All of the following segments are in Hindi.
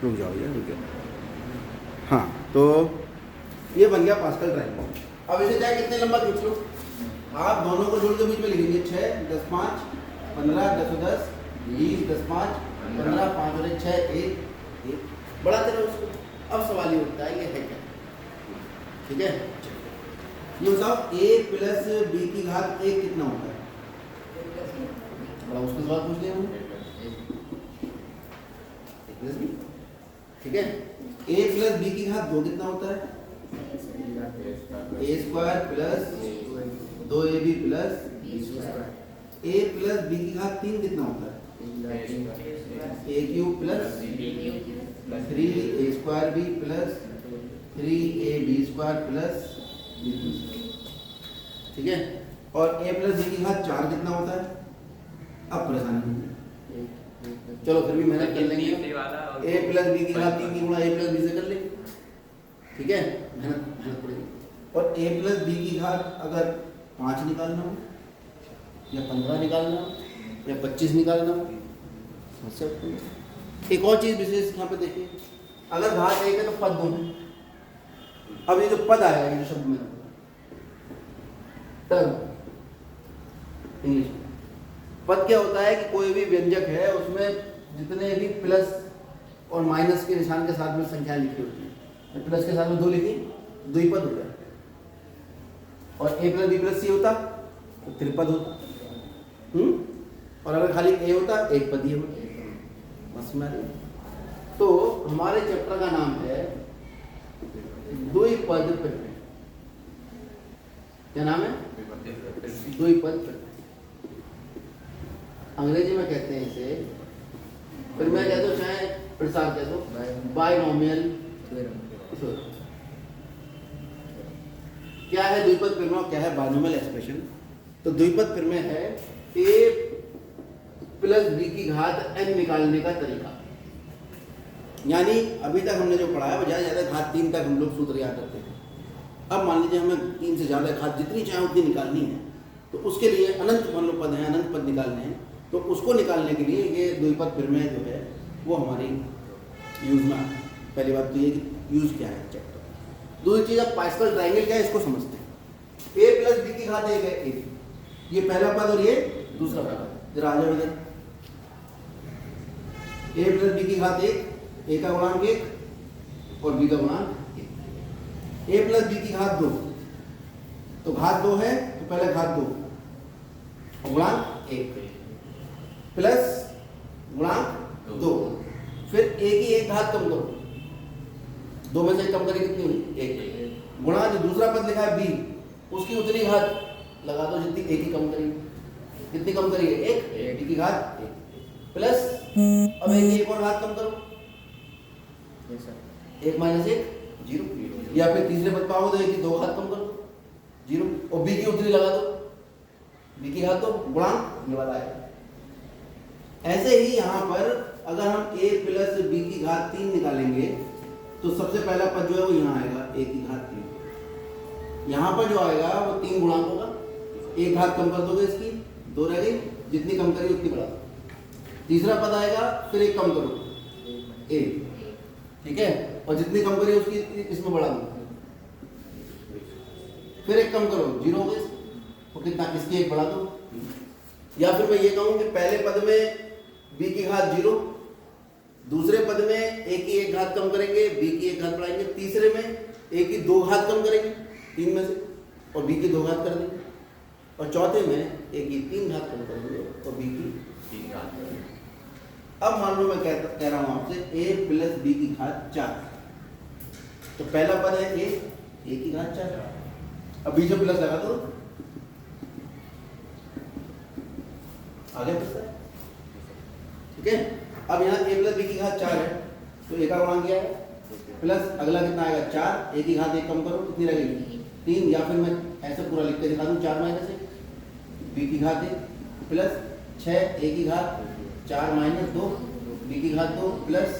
रुक जाओ ये रुक जाओ। हाँ तो ये बन गया पास्कल ट्रायंगल। अब इसे चाहे कितने लंबा खींच लो, आप दोनों को जोड़ के बीच में लिखेंगे 6 10 5 15 10 10 20 10 5 15 5 और 6 1 1 बढ़ाते रहो उसको। अब सवाल ये उठता है ये है क्या, ठीक है। ये बताओ a प्लस b की घात 1 कितना होता है, बड़ा उसके सवाल पूछ लिया हमने, ठीक है। a प्लस b की घात 2 कितना होता है, a square plus 2ab plus a plus b की घात 3 कितना होता है, a cube plus 3a square b plus 3ab square plus, ठीक है। और a प्लस b की घात 4 कितना होता है। अब परेशानी नहीं, चलो फिर भी मेहनत कर लेंगे, a प्लस b की घात 3 की गुणा a प्लस b से कर लेंगे, ठीक है। मेहनत पड़ेगी। और a प्लस b की घात अगर 5 निकालना हो या 15 निकालना हो या 25 निकालना हो, समस्या। एक और चीज़ विशेष यहाँ पे देखिए, अगर घात 1 है तो पद 2 है। अब ये जो पद आएगा, ये जो शब्द में टर्म इंग्लिश में, पद क्या होता है कि कोई भी व्यंजक है उसमें जितने भी प्लस और माइनस के निशान के साथ में संख्या लिखी होती है, प्लस के साथ में 2 लिखी, द्विपद हो गया। और a plus b plus c होता तो त्रिपद होता, और अगर खाली a होता एक पद ही होता, बस में। तो हमारे चैप्टर का नाम है द्विपद प्रमेय। क्या नाम है, द्विपद प्रमेय। अंग्रेजी में कहते हैं इसे प्रमेय कह दो, चाहे प्रसार कह दो, बाइनोमियल थ्योरम। क्या है द्विपद प्रमेय और क्या है बाइनोमियल एक्सप्रेशन। तो द्विपद प्रमेय है a प्लस b की घात n निकालने का तरीका। यानी अभी तक हमने जो पढ़ा है वो ज़्यादा घात 3 तक हम लोग सूत्र याद करते थे। अब मान लीजिए हमें 3 से ज़्यादा घात जितनी चाहे उतनी निकालनी है, तो उसके लिए अनंत मान लो पद हैं, अनंत पद निकालने हैं, तो उसको निकालने के लिए ये द्विपद प्रमेय जो है वो हमारी यूज में आता है। पहली बात तो ये कि यूज क्या है चैप्टर। दूसरी चीज़, अब पास्कल ट्रायंगल क्या है इसको समझते हैं। a प्लस b की घात 1 है, ये पहला पद और ये दूसरा पद। जरा आ जाओ इधर, a प्लस b की घात 1, a का गुणांक 1 और b का गुणांक 1। a प्लस b की घात 2, तो घात 2 है तो पहले घात 2 और गुणांक 1 प्लस गुणांक 2, फिर a की एक घात कम करो, 2 में से कम करी कितनी हुई 1, गुणा जो दूसरा पद लिखा है b उसकी उतनी घात लगा दो जितनी a की कम करी। कितनी कम करी है 1, b की घात 1 प्लस अब a की एक और घात कम करो, 1 माइनस 1 0, या फिर तीसरे पद पाओ तो a की 2 घात कम करो 0 और b की उतनी लगा दो, b की घात तो गुणांक ये वाला है। ऐसे ही यहाँ पर अगर हम a प्लस b की घात 3 निकालेंगे तो सबसे पहला पद जो है वो यहाँ आएगा a की घात 3। यहाँ पर जो आएगा वो 3 गुणांक होगा, एक घात कम कर दोगे इसकी 2 रह गई, जितनी कम करी उतनी बढ़ा दो। तीसरा पद आएगा फिर एक कम करो a, ठीक है, और जितनी कम करी उसकी इसमें बढ़ा दो, फिर एक कम करो 0 हो गई, तो कितना इसकी एक बढ़ा दो। या फिर मैं ये कहूँ कि पहले पद में b की घात 0, दूसरे पद में a की एक घात कम करेंगे, b की एक घात बढ़ाएंगे, तीसरे में a की 2 घात कम करेंगे 3 में से और b की 2 घात कर देंगे, और चौथे में a की 3 घात कम करेंगे और b की 3 घात करेंगे। अब मान लो मैं कह रहा हूं आपसे a प्लस b की घात 4, तो पहला पद है a की घात 4, अब बीच में प्लस लगा दो, आगे बढ़ता है, ठीक है। अब यहाँ a प्लस b की घात 4 है तो a का गुणांक क्या है प्लस अगला कितना आएगा 4, a की घात 1 कम करो कितनी रहेगी 3, या फिर मैं ऐसे पूरा लिख के दिखा दूँ 4 माइनस 1, b की घात 1 प्लस 6 a की घात 4 माइनस 2, b की घात 2 प्लस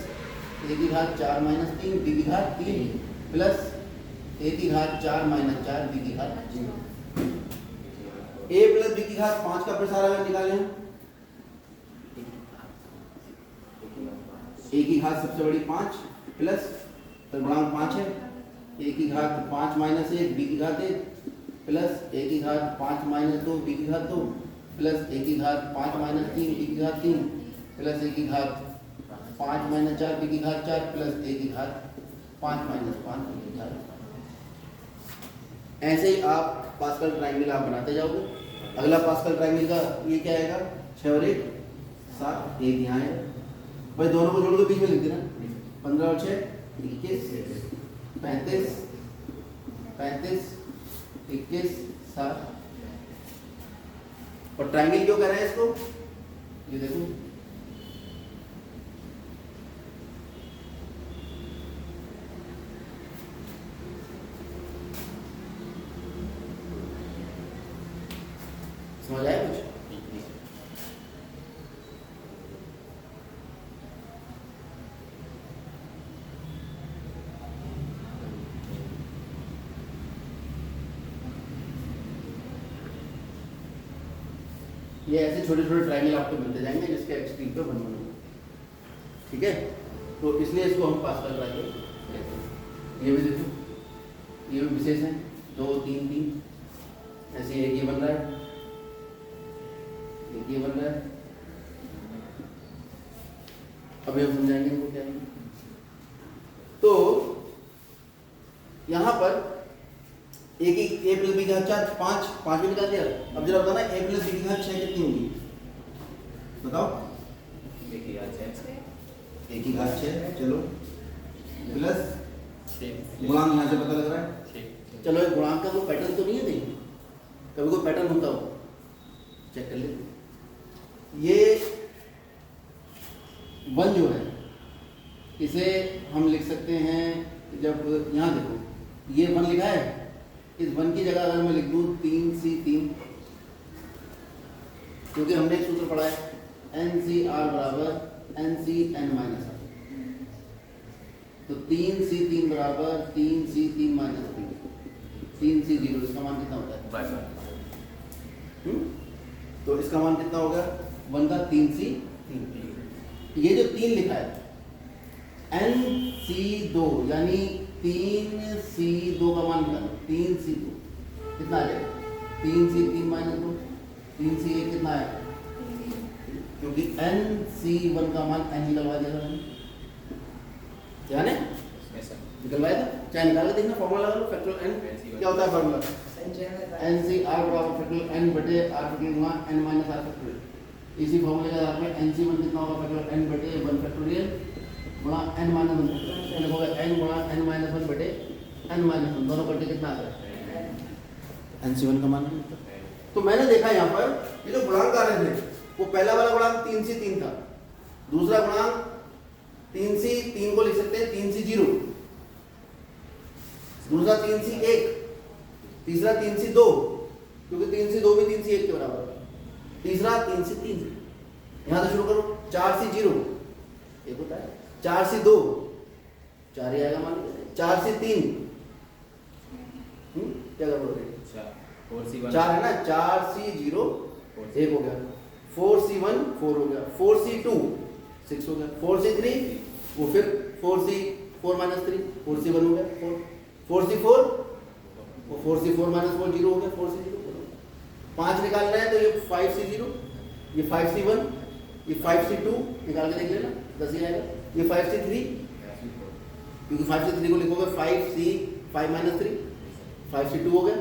a की घात 4 माइनस 3, b की घात 3 प्लस a की घात 4 माइनस 4, b की घात 0। a प्लस b की घात 5 का प्रसार अगर निकालें ए की घात सबसे बड़ी 5 प्लस तो गुणांक 5 है, ए की घात 5 माइनस 1 बी की घात 1 प्लस ए की घात 5 माइनस 2 बी की घात 2 प्लस ए की घात 5 माइनस 3 बी की घात 3 प्लस ए की घात 5 माइनस 4 बी की घात 4 प्लस ए की घात 5 माइनस 5 बी की घात। ऐसे ही आप पास्कल ट्रायंगल आप बनाते जाओगे। अगला पास्कल ट्रायंगल का ये क्या आएगा, 6 और 1 7, एक यहाँ है भाई, दोनों को जोड़ के बीच में लिख देना, 15 और 6 21 35 35 21 7। और ट्रायंगल क्यों कर रहे हैं इसको, ये देखो समझ आया कुछ। ये ऐसे छोटे छोटे ट्रायंगल आपको मिलते जाएंगे जिसके एक्सट्रीम पे 1 1 होगा, ठीक है। तो इसलिए इसको हम पास्कल ट्रायंगल कहते हैं। ये भी देखो, ये भी विशेष है, 2 3 3 ऐसे एक ये बन रहा है, एक ये बन रहा है। अभी हम समझाएंगे इनको क्या है। तो यहाँ पर ए की ए प्लस बी की घात 4 5 भी निकाल दिया। अब जरा बताना ए प्लस बी की घात 6 कितनी होगी, बताओ। ए की घात 6 चलो प्लस गुणांक यहाँ से पता लग रहा है। चलो एक गुणांक का कोई पैटर्न तो नहीं है, नहीं कभी कोई पैटर्न होता हो, चेक कर लेते। ये 1 जो है इसे हम लिख सकते हैं, जब यहाँ देखो ये 1 लिखा है, इस 1 की जगह अगर मैं लिख दूँ 3C3, क्योंकि हमने एक सूत्र पढ़ा है NCR बराबर NCN माइनस R, तो 3C3 बराबर 3C3 माइनस 3C0, इसका मान कितना होता है? तो इसका मान कितना होगा 1 का 3C3। ये जो 3 लिखा है NC2 यानी 3C2 का मान निकालो, 3C2 कितना आ जाएगा, 3C3 माइनस 2, 3C1 कितना आया, क्योंकि NC1 का मान n निकलवा दिया था, ध्यान है निकलवाया था, चाहे निकाल के देखना, फॉर्मूला लगा लो, फैक्टोरियल n क्या होता है फॉर्मूला, NCR बराबर फैक्टोरियल n बटे r फैक्टोरियल गुणा n माइनस r फैक्टोरियल। इसी फॉर्मूले के आधार पर NC1 कितना होगा, फैक्टोरियल n बटे 1 फैक्टोरियल गुणा n माइनस 1 फैक्टोरियल होगा, n गुणा n माइनस 1 बटे n माइनस 1, दोनों बटे कितना आ गया NC1 का मान। तो मैंने देखा यहाँ पर ये जो गुणांक आ रहे थे, वो पहला वाला गुणांक 3C3 था, दूसरा गुणांक 3C3 को लिख सकते हैं 3C0, दूसरा 3C1, तीसरा 3C2, क्योंकि 3C2 भी 3C1 के बराबर है, तीसरा 3C3। यहां से शुरू करो, 4C0 एक होता है, 4C2 4 ही आएगा मान लीजिए, 4C3 क्या कर बोलोगे, 4 है ना, 4C0 1 हो गया, 4C1 4 हो गया, 4C2 6 हो गया, 4C3 वो फिर 4C4 माइनस 3 4C1 हो गया, 4C4 वो 4C4 माइनस 4 0 हो गया, 4C0 5 निकालना है तो ये 5C0, ये 5C1, ये 5C2 निकाल के देख लेना 10 ही आएगा, ये 5C3 क्योंकि 5C3 को लिखोगे 5C5 माइनस 3 5C2 हो गया,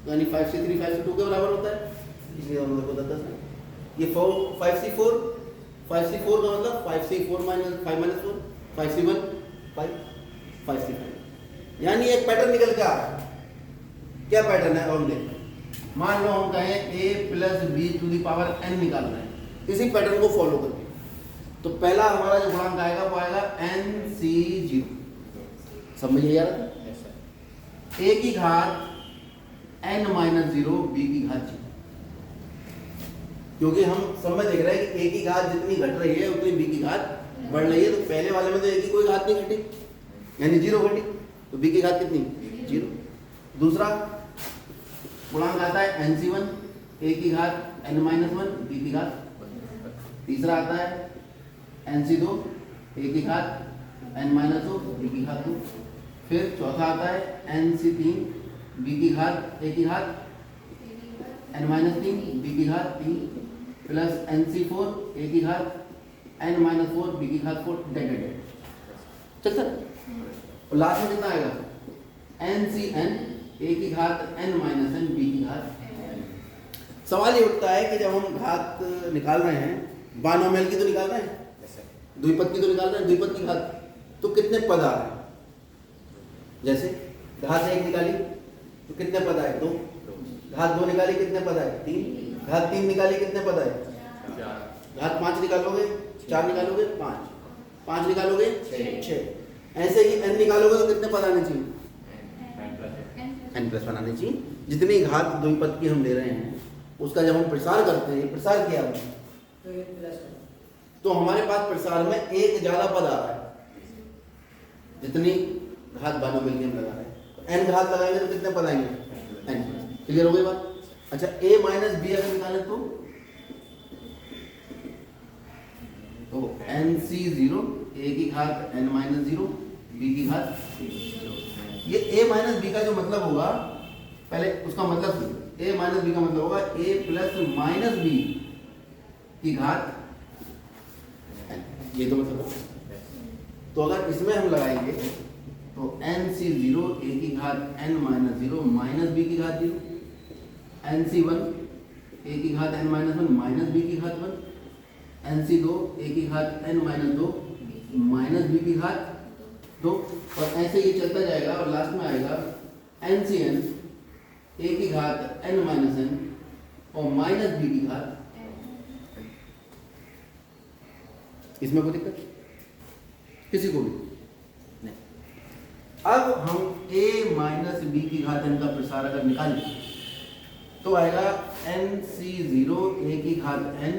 यानी 5C3 5C2 के बराबर होता है, इसलिए हम लोग को 10 है। ये 5C4 का मतलब 5C4 minus 5 minus 4 5C1 5 5C5, यानी एक पैटर्न निकल के आ रहा है। क्या पैटर्न है, और देखो मान लो हम कहें a plus b to the power n निकालना है, इसी पैटर्न को फॉलो करके, तो पहला हमारा जो गुणांक आएगा वो आएगा NC0, समझ में आ रहा है, a की घात n माइनस 0 b की घात 0, क्योंकि हम सब में देख रहे हैं कि a की घात जितनी घट रही है उतनी b की घात बढ़ रही है, तो पहले वाले में तो a की कोई घात नहीं घटी यानी 0 घटी, तो b की घात कितनी 0। दूसरा गुणांक आता है NC1, a की घात n माइनस 1 b की घात, तीसरा आता है NC2, ए की घात n माइनस 2 बी की घात 2। फिर चौथा आता है nc3 बी की घात ए की घात n माइनस 3 बी की घात 3 प्लस nc4 ए की घात n माइनस 4 बी की घात 4 डेट चल सर। और लास्ट में कितना आएगा ncn ए की घात n माइनस n बी की घात। सवाल ये उठता है कि जब हम घात निकाल रहे हैं बाइनोमियल की तो निकाल रहे हैं, द्विपद की तो निकाल रहे हैं, द्विपद की घात तो कितने पद आ रहे हैं। जैसे घात 1 निकाली तो कितने पद आए 2, घात 2 निकाली कितने पद आए 3, घात 3 निकाली कितने पद आए 4, घात 5 निकालोगे 4 निकालोगे 5, 5 निकालोगे 6। ऐसे ही n निकालोगे तो कितने पद आने चाहिए n प्लस 1 आने चाहिए। जितनी घात द्विपद की हम ले रहे हैं उसका जब हम प्रसार करते हैं, प्रसार किया हमने तो हमारे पास प्रसार में एक ज्यादा पद आ रहा है जितनी घात बाइनोमियल की हम लगा रहे हैं। तो n घात लगाएंगे तो कितने पद आएंगे n। क्लियर हो गई बात। अच्छा a माइनस बी अगर निकालें तो nc0 a की घात n माइनस 0 b की घात। ये a माइनस b का जो मतलब होगा, पहले उसका मतलब a माइनस बी का मतलब होगा a प्लस माइनस बी की घात n। ये तो मतलब होगा। तो अगर इसमें हम लगाएंगे तो nc0 a की घात n माइनस 0 माइनस बी की घात 0, nc1 a की घात n माइनस 1 माइनस बी की घात 1, nc2 a की घात n माइनस 2 माइनस बी की घात 2। और ऐसे ये चलता जाएगा और लास्ट में आएगा ncn a की घात n माइनस n और माइनस बी की घात। इसमें कोई दिक्कत किसी को भी नहीं। अब हम a माइनस बी की घात n का प्रसार अगर निकालें तो आएगा nc0 a की घात n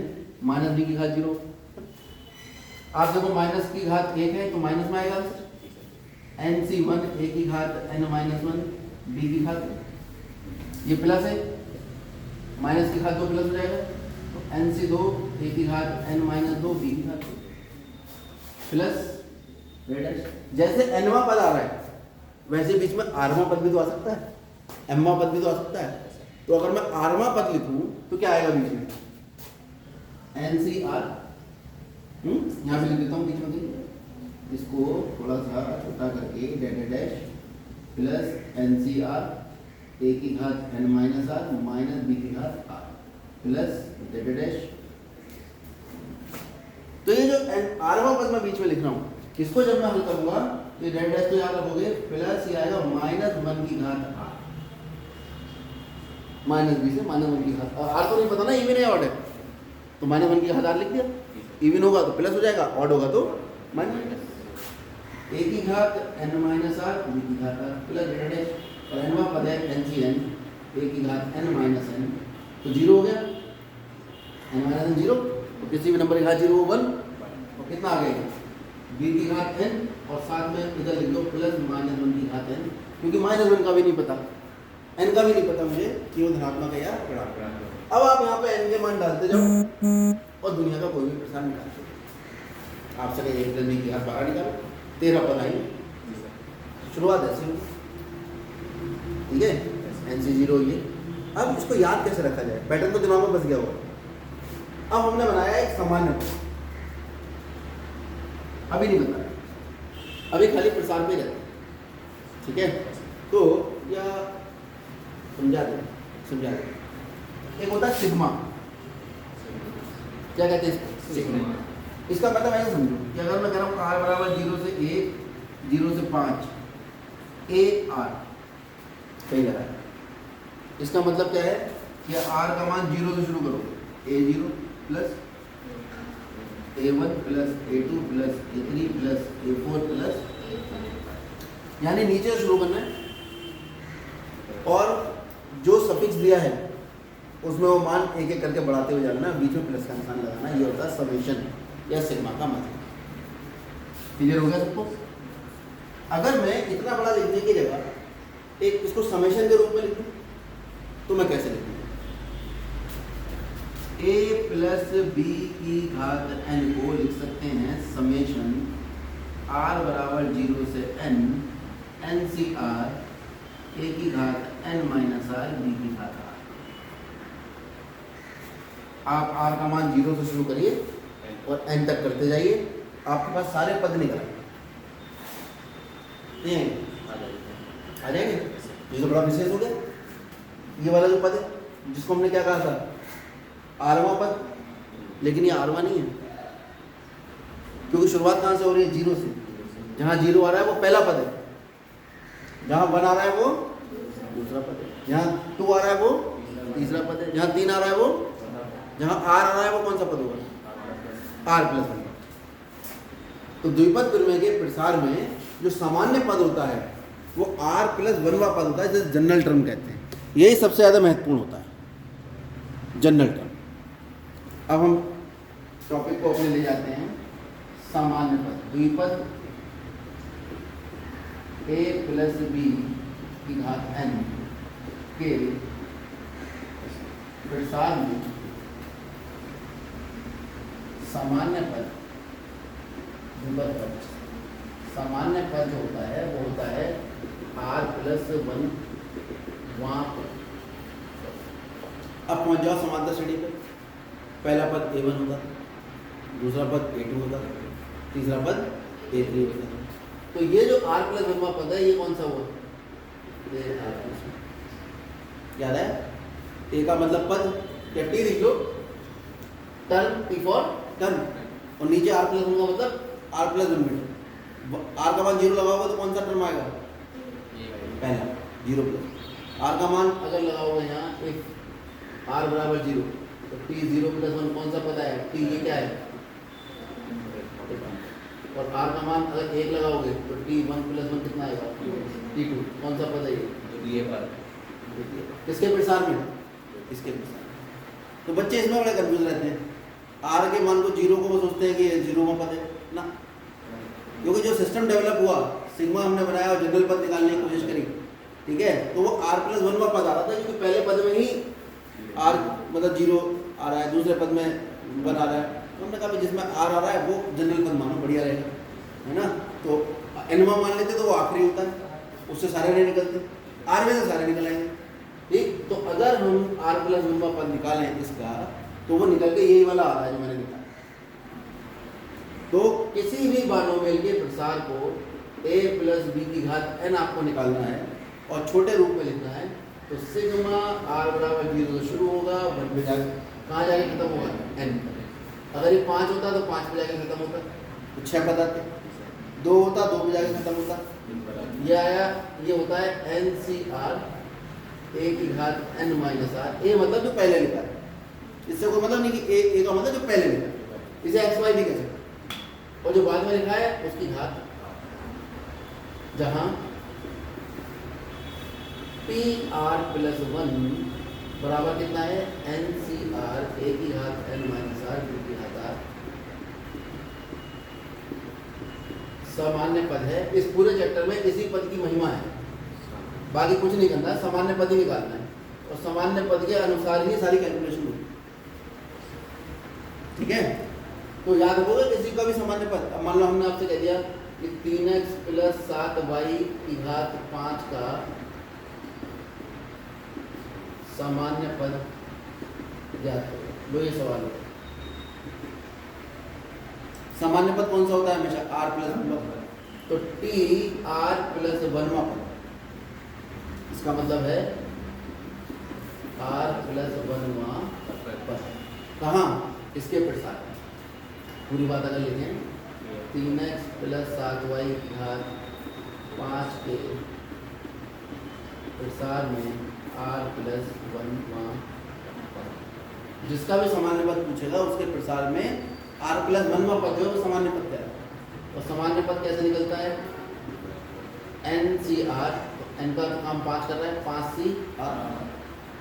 माइनस बी की घात 0। आप देखो माइनस की घात 1 है तो माइनस में आएगा nc1 a की घात n माइनस 1 b की घात। ये प्लस है, माइनस की घात 2 प्लस हो जाएगा तो nc2 a की घात n माइनस 2 b की घात प्लस। जैसे nवां पद आ रहा है वैसे बीच में rवां पद भी तो आ सकता है, mवां पद भी तो आ सकता है। तो अगर मैं rवां पद लिखूं तो क्या आएगा बीच में ncr। यहाँ पे लिख देता हूँ बीच में, इसको थोड़ा सा छोटा करके data dash plus ncr a की घात n minus r minus b की घात r प्लस डेटा डैश। तो ये जो rवां पद मैं बीच में लिख रहा हूँ इसको जब मैं हल करूंगा तो ये डेटा डैश तो याद रखोगे प्लस ये आएगा माइनस 1 की घात r माइनस b से माइनस 1 की घात r तो नहीं पता ना इवन है ऑड है तो माइनस 1 की घात r लिख दिया। इवन होगा तो प्लस हो जाएगा, ऑड होगा तो माइनस। a की घात n माइनस r b की घात r प्लस डेटा डैश और nवां पद है ncn a की घात n माइनस n तो 0 हो गया n माइनस n 0। तो किसी भी नंबर की घात 0 1 और कितना आ गया b की घात n और साथ में इधर लिख दो प्लस माइनस 1 की घात n, क्योंकि माइनस 1 का भी नहीं पता n का भी नहीं पता मुझे कि वो धनात्मक है या ऋणात्मक। अब आप यहाँ पे n के मान डालते जाओ और दुनिया का कोई भी प्रसार निकाल सकते। आपसे कहीं एक दिन की घात बाहर निकालो 13 पद आएंगे। शुरुआत ऐसे होगी, ठीक है nc0 ये। अब इसको याद कैसे रखा जाए, पैटर्न तो दिमाग में बस गया होगा। अब हमने बनाया एक सामान्य पद, अभी नहीं बताया, अभी खाली प्रसार में रहता है, ठीक है। तो या समझा दे। एक होता है सिग्मा, क्या कहते हैं इसको? इसका मतलब ऐसा समझो कि अगर मैं कह रहा हूँ r बराबर 0 से 1 0 से 5 a r सही लगा। इसका मतलब क्या है कि r का मान 0 से शुरू करोगे a0 plus a1 plus a2 plus a3 plus a4 plus यानी नीचे से शुरू करना है और जो सफिक्स दिया है उसमें वो मान एक एक करके बढ़ाते हुए जाना, बीच में प्लस का निशान लगाना। ये होता है समेशन या सिग्मा का मतलब। क्लियर हो गया सबको? अगर मैं इतना बड़ा लिखने की जगह एक इसको समेशन के रूप में लिखूं तो मैं कैसे लिखूंगा? a प्लस बी की घात n को लिख सकते हैं समेशन r बराबर 0 से n NCR a की घात n माइनस r b की घात r। आप r का मान 0 से शुरू करिए और n तक करते जाइए, आपके पास सारे पद निकल आएंगे। आ जाएंगे। ये तो बड़ा विशेष हो गया। ये वाला जो पद है जिसको हमने क्या कहा था आरवा पद, लेकिन ये आरवा नहीं है क्योंकि शुरुआत कहाँ से हो रही है? 0 से। जहाँ 0 आ रहा है वो पहला पद है, जहाँ 1 आ रहा है वो दूसरा पद है, जहाँ 2 आ रहा है वो तीसरा पद है, जहाँ 3 आ रहा है वो, जहाँ r आ रहा है वो कौन सा पद होगा? r plus 1। तो द्विपद प्रमेय के प्रसार में जो सामान्य पद होता है वो r प्लस 1वां पद होता है, जिसे जनरल टर्म कहते हैं। यही सबसे ज़्यादा महत्वपूर्ण होता है, जनरल टर्म। अब हम टॉपिक को अपने ले जाते हैं सामान्य पद। द्विपद a प्लस b की घात n के प्रसार में सामान्य पद, द्विपद पद, सामान्य पद जो होता है वो होता है r प्लस 1 वहाँ पर। अब पहुँच जाओ समांतर श्रेणी पर। पहला पद a1 होता, दूसरा पद a2 होता, तीसरा पद a3 होता। तो ये जो r प्लस 1वां पद है ये कौन सा हुआ? ये r प्लस 1। याद है? a का मतलब पद, या t लिख लो, टर्म, t फॉर टर्म, और नीचे r प्लस 1 का मतलब r प्लस 1 मीटर। r का मान 0 लगाओगे तो कौन सा टर्म आएगा? पहला 0 प्लस। r का मान अगर लगाओगे यहाँ if r बराबर 0 तो t 0 प्लस 1 कौन सा पद आएगा? t ये क्या है? और r का मान अगर 1 लगाओगे तो t 1 प्लस 1 कितना आएगा? t2 कौन सा पद है ये पद? किसके प्रसार में? इसके प्रसार। तो बच्चे इसमें बड़े कंफ्यूज रहते हैं। r के मान को 0 को वो सोचते हैं कि 0वां पद है ना, क्योंकि जो सिस्टम डेवलप हुआ, सिग्मा हमने बनाया और जनरल पद निकालने की कोशिश करी, ठीक है, तो वो r प्लस 1वां पद आ रहा था क्योंकि पहले पद में ही r मतलब 0 आ रहा है, दूसरे पद में 1 आ रहा है। तो हमने कहा जिसमें r आ रहा है वो जनरल पद मानो, बढ़िया रहेगा, है ना। तो nवां मान लेते तो वो आखिरी होता है, उससे सारे नहीं निकलते, r में से सारे निकल आएंगे। ठीक, तो अगर हम r प्लस 1वां पद निकालें इसका, तो वो निकल के यही वाला आ रहा है जो मैंने निकाला। तो किसी भी बानोमेल के प्रसार को a प्लस b की घात n आपको निकालना है और छोटे रूप में लिखना है, तो सिग्मा r बराबर 0 से शुरू होगा, 1 पे जाके कहाँ जाके खत्म होगा? n। अगर ये 5 होता तो 5 पे जाके खत्म होता, तो 6 पद आते। 2 होता 2 पे जाके खत्म होता। ये आया, ये होता है NCR a की घात n माइनस r। a मतलब जो पहले लिखा है, इससे कोई मतलब नहीं कि a का मतलब जो पहले लिखा है, इसे xy भी कह सकते, और जो बाद में लिखा है उसकी घात, जहां PR प्लस 1 बराबर कितना है? NCR a की घात n माइनस r b की घात r। सामान्य पद है। इस पूरे चैप्टर में इसी पद की महिमा है, बाकी कुछ नहीं करना है, सामान्य पद ही निकालना है और सामान्य पद के अनुसार ही सारी कैलकुलेशन होगी। ठीक है, तो याद रखोगे किसी का भी सामान्य पद। अब मान लो हमने आपसे कह दिया कि 3x प्लस 7y की घात 5 का सामान्य पद ज्ञात करो। लो ये सवाल है, सामान्य पद कौन सा होता है? हमेशा r प्लस 1वां पद। तो t r प्लस 1वां पद, इसका मतलब है r प्लस 1वां पद। कहाँ? इसके प्रसार। पूरी बात अगर लिखें, 3x प्लस 7y की घात 5 के प्रसार में r प्लस 1वां पद। जिसका भी सामान्य पद पूछेगा उसके प्रसार में r प्लस 1वां पद जो है वो सामान्य पद है। और सामान्य पद कैसे निकलता है? NCR, तो n का काम 5 कर रहा है, 5CR।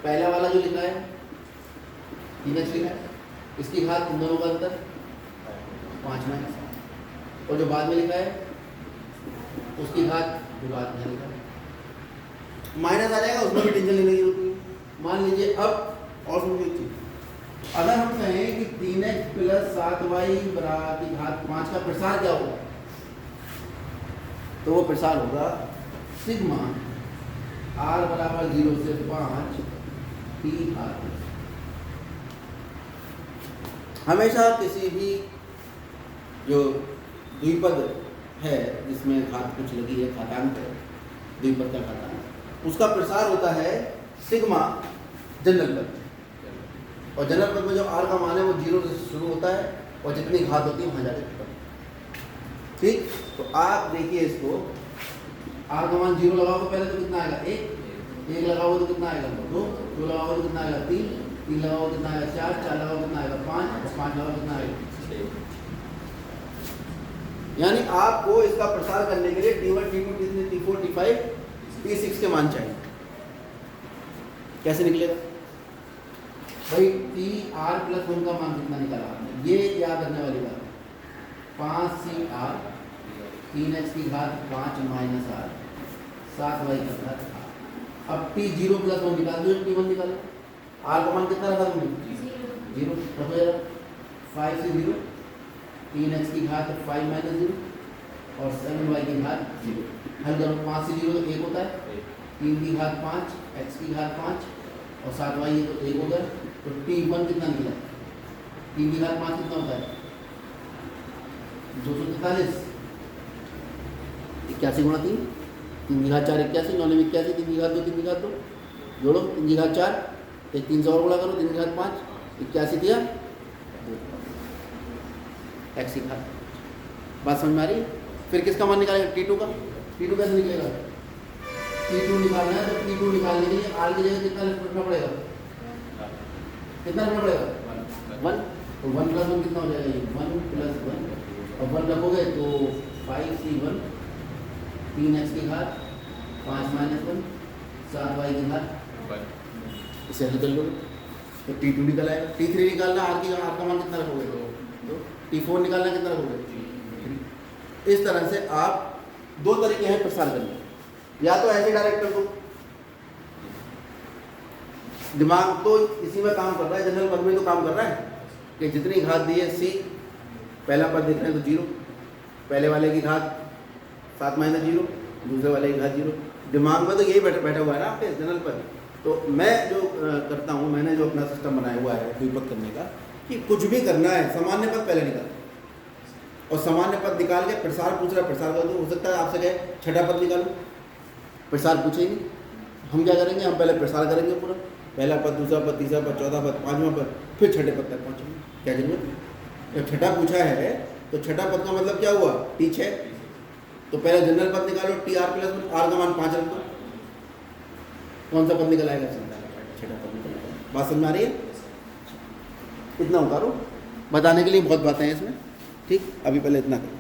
पहला वाला जो लिखा है 3x लिखा है, इसकी घात इन दोनों का अंतर 5 माइनस, और जो बाद में लिखा है उसकी घात जो बाद में लिखा है माइनस आ जाएगा, उसमें भी टेंशन लेने की जरूरत नहीं। मान लीजिए अब और समझो एक चीज, अगर हम कहें कि 3x प्लस 7y की घात 5 का प्रसार क्या होगा, तो वो प्रसार होगा सिग्मा r बराबर 0 से 5 टी आर। हमेशा किसी भी जो द्विपद है जिसमें घात कुछ लगी है, घातांक है, द्विपद का घातांक, उसका प्रसार होता है सिग्मा जनरल पद। और जनरल पद में जो r का मान है वो 0 से शुरू होता है और जितनी घात होती है वहाँ जाके खत्म। ठीक, तो आप देखिए इसको, r का मान 0 लगाओगे पहले तो कितना आएगा 1 लगाओगे तो कितना आएगा 2 लगाओगे तो कितना आएगा 3 लगाओगे कितना आएगा 4 लगाओगे कितना आएगा 5 लगाओगे कितना आएगा। यानी आपको इसका प्रसार करने के लिए T1 T2 T3 T4 T5 T6 के मान चाहिए। कैसे निकलेगा भाई? Tr+1 का मान कितना निकाला आपने, ये याद रखने वाली बात। 5Cr 3x की घात 5 माइनस r 7y की घात r। अब T0+1 निकाल दो, T1 निकालो। r का मान कितना रखा तुमने 0, रखो जरा 5 से 0, 3x की घात 5 माइनस 0 और 7y की घात 0। हल करो, 5 से 0 तो 1 होता है, 3 की घात 5, x की घात 5 और 7y ये तो 1 हो गया। तो T1 कितना निकला, 3 की घात 5 कितना होता है 243, 81 गुणा 3, 3 की घात 4 81, 9 में 81, 3 की घात 2 3 की घात 2 जोड़ो, 3 की घात 4 एक 3 से और गुणा करो, 3 की घात 5 81 दिया x की घात। बात समझ में आ रही है? फिर किसका मान निकालेगा T2 का? T2 कैसे निकलेगा? T2 निकालना है तो T2 निकालने के लिए r की जगह कितना रखना पड़ेगा, कितना रखना पड़ेगा 1। तो 1+1 कितना हो जाएगा, ये 1+1 और 1 रखोगे तो 5C1 3x की घात 5 माइनस 1 7y की घात, इसे हल कर लो तो T2 निकल आएगा। T3 निकालना, r का मान कितना रखोगे तो T4 निकालना कितना रखोगे 3। इस तरह से आप दो तरीके हैं प्रसार करने, या तो ऐसे डायरेक्ट कर दो, दिमाग तो इसी में काम कर रहा है, जनरल पद में तो काम कर रहा है कि जितनी घात दी है c, पहला पद देख रहे हैं तो 0, पहले वाले की घात 7 माइनस 0, दूसरे वाले की घात 0। दिमाग में तो यही बैठा हुआ है ना आपके जनरल पद। तो मैं जो करता हूँ, मैंने जो अपना सिस्टम बनाया हुआ है द्विपद करने का, कि कुछ भी करना है सामान्य पद पहले निकाल और सामान्य पद निकाल के प्रसार पूछ रहा है, प्रसार कर दो। हो सकता है आपसे कहे छठा पद निकालो, प्रसार पूछेंगे, हम क्या करेंगे, हम पहले प्रसार करेंगे पूरा, पहला पद, दूसरा पद, तीसरा पद, चौथा पद, पांचवा पद, फिर छठे पद तक पहुँचेंगे। क्या जरूरत है? जब छठा पूछा है तो छठा पद का मतलब क्या हुआ T6, तो पहले जनरल पद निकालो Tr+1, r का मान 5 रख दो, कौन सा पद निकल आएगा, छठा पद निकल आएगा। बात समझ में आ रही है? इतना उतारो, बताने के लिए बहुत बातें हैं इसमें। ठीक, अभी पहले इतना करो।